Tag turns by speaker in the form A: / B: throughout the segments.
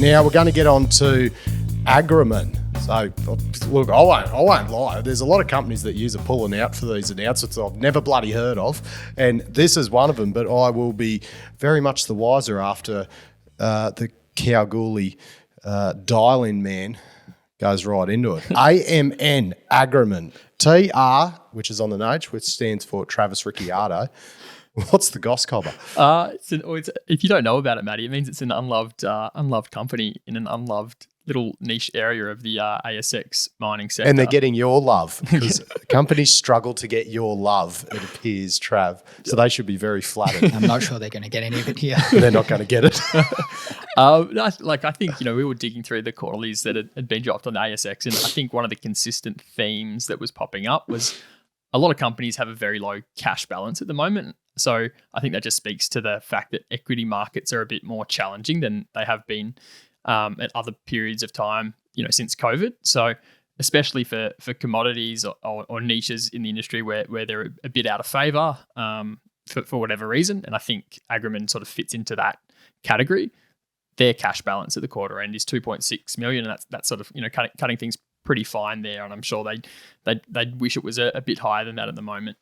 A: Now we're going to get on to Agrimin. So, look, I won't lie. There's a lot of companies that use a pulling out for these announcements I've never bloody heard of, and this is one of them. But I will be very much the wiser after the Kalgoorlie dial-in man goes right into it. AMN, Agrimin. TR, which is on the nose, which stands for Travis Ricciardo. What's the goss cobber?
B: If you don't know about it, Matty, it means it's an unloved company in an unloved little niche area of the ASX mining sector.
A: And they're getting your love because companies struggle to get your love, it appears, Trav. So they should be very flattered.
C: I'm not sure they're going to get any of it here.
A: They're not going to get it.
B: I think, we were digging through the quarterlies that had been dropped on the ASX, and I think one of the consistent themes that was popping up was a lot of companies have a very low cash balance at the moment. So I think that just speaks to the fact that equity markets are a bit more challenging than they have been at other periods of time, since COVID. So especially for commodities or niches in the industry where they're a bit out of favour for whatever reason. And I think Agrimin sort of fits into that category. Their cash balance at the quarter end is 2.6 million, and that's sort of cutting things pretty fine there. And I'm sure they'd wish it was a bit higher than that at the moment.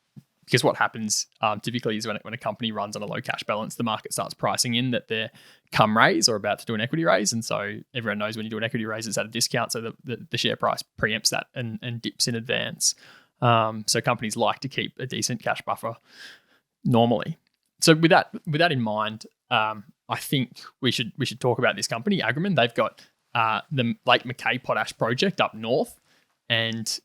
B: Because what happens typically is when a company runs on a low cash balance, the market starts pricing in that they're come raise or about to do an equity raise. And so everyone knows when you do an equity raise, it's at a discount. So the share price preempts that and dips in advance. So companies like to keep a decent cash buffer normally. So with that in mind, I think we should talk about this company, Agrimin. They've got the Lake MacKay Potash project up north. And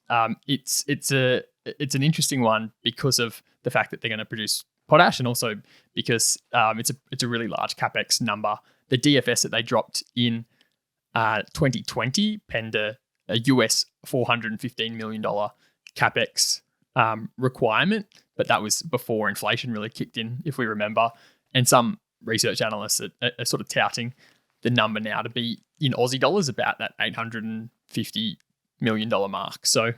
B: it's an interesting one because of the fact that they're going to produce potash, and also because it's a really large capex number. The DFS that they dropped in 2020 penned a US $415 million capex requirement, but that was before inflation really kicked in, if we remember. And some research analysts are sort of touting the number now to be in Aussie dollars about that $850 million mark. So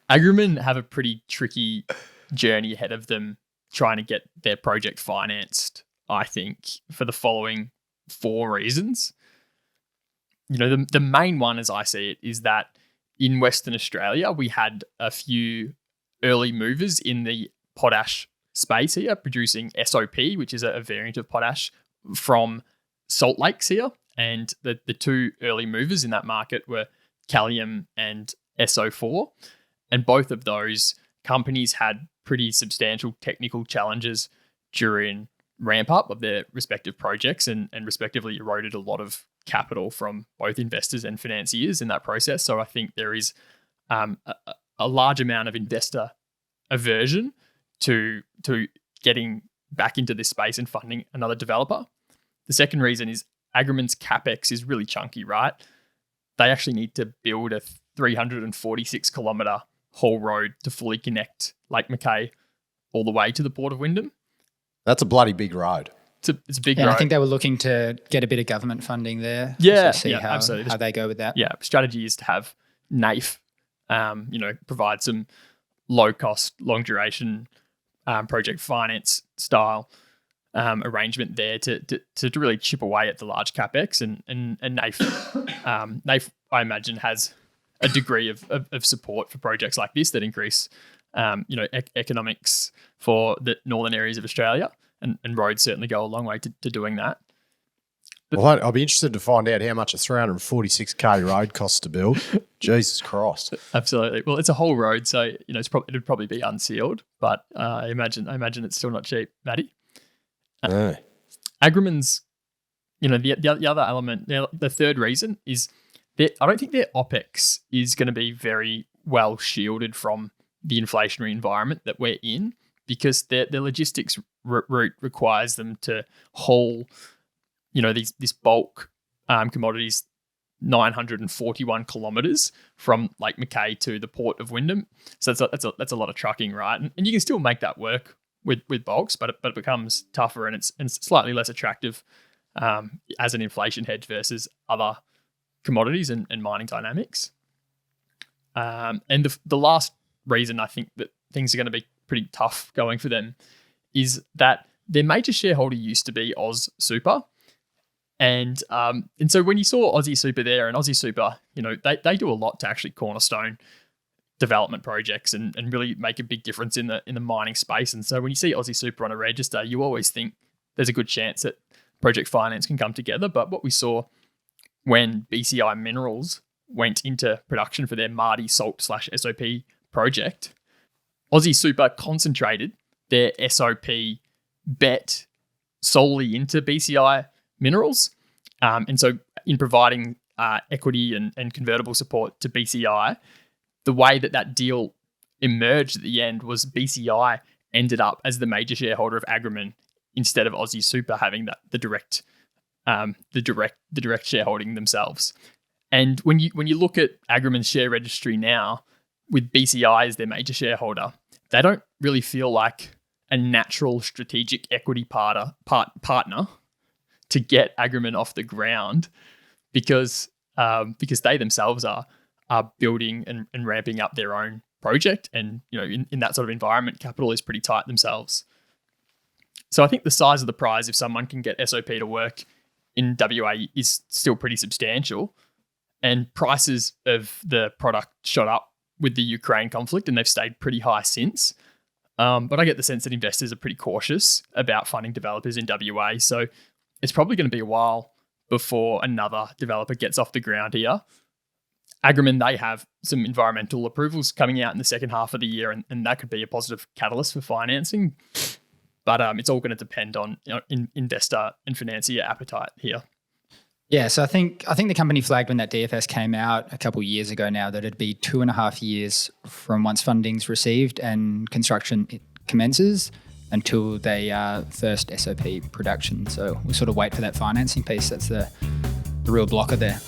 B: Agrimin have a pretty tricky journey ahead of them trying to get their project financed, I think, for the following 4 reasons. The main one, as I see it, is that in Western Australia, we had a few early movers in the potash space here, producing SOP, which is a variant of potash from salt lakes here. And the 2 early movers in that market were Callium and SO4. And both of those companies had pretty substantial technical challenges during ramp up of their respective projects and respectively eroded a lot of capital from both investors and financiers in that process. So I think there is a large amount of investor aversion to getting back into this space and funding another developer. The second reason is Agrimin's capex is really chunky, right? They actually need to build a 346 kilometre haul road to fully connect Lake MacKay all the way to the Port of Wyndham.
A: That's a bloody big road.
B: It's a big road.
C: I think they were looking to get a bit of government funding there.
B: Yeah,
C: so see how they go with that.
B: Yeah, strategy is to have NAIF, provide some low cost, long duration project finance style arrangement there to really chip away at the large capex, and NAIF I imagine has a degree of support for projects like this that increase economics for the northern areas of Australia, and roads certainly go a long way to doing that.
A: Well, I'll be interested to find out how much a 346k road costs to build. Jesus Christ!
B: Absolutely. Well, it's a whole road, so it'd probably be unsealed, but I imagine it's still not cheap, Matty.
A: No.
B: Agrimin's, the other element, the third reason is that I don't think their OPEX is going to be very well shielded from the inflationary environment that we're in, because their logistics route requires them to haul, this bulk commodities 941 kilometres from Lake MacKay to the Port of Wyndham. So that's a lot of trucking, right? And you can still make that work with bulks, but it becomes tougher and it's slightly less attractive as an inflation hedge versus other commodities and mining dynamics. And the last reason I think that things are going to be pretty tough going for them is that their major shareholder used to be Oz Super, And so when you saw Aussie Super there, and Aussie Super, they do a lot to actually cornerstone development projects and really make a big difference in the mining space. And so when you see Aussie Super on a register, you always think there's a good chance that project finance can come together. But what we saw when BCI Minerals went into production for their Marty Salt/SOP project, Aussie Super concentrated their SOP bet solely into BCI Minerals. And so in providing equity and convertible support to BCI, the way that deal emerged at the end was BCI ended up as the major shareholder of Agrimin instead of Aussie Super having the direct shareholding themselves. And when you look at Agrimin's share registry now, with BCI as their major shareholder, they don't really feel like a natural strategic equity partner to get Agrimin off the ground because they themselves are building and ramping up their own project, and in that sort of environment, capital is pretty tight themselves. So I think the size of the prize, if someone can get SOP to work in WA, is still pretty substantial. And prices of the product shot up with the Ukraine conflict, and they've stayed pretty high since. But I get the sense that investors are pretty cautious about funding developers in WA. So it's probably going to be a while before another developer gets off the ground here. Agrimin, they have some environmental approvals coming out in the second half of the year, and that could be a positive catalyst for financing. But it's all going to depend on investor and financier appetite here.
C: Yeah, so I think the company flagged when that DFS came out a couple of years ago now that it'd be 2.5 years from once funding's received and construction commences until they first SOP production. So we sort of wait for that financing piece. That's the real blocker there.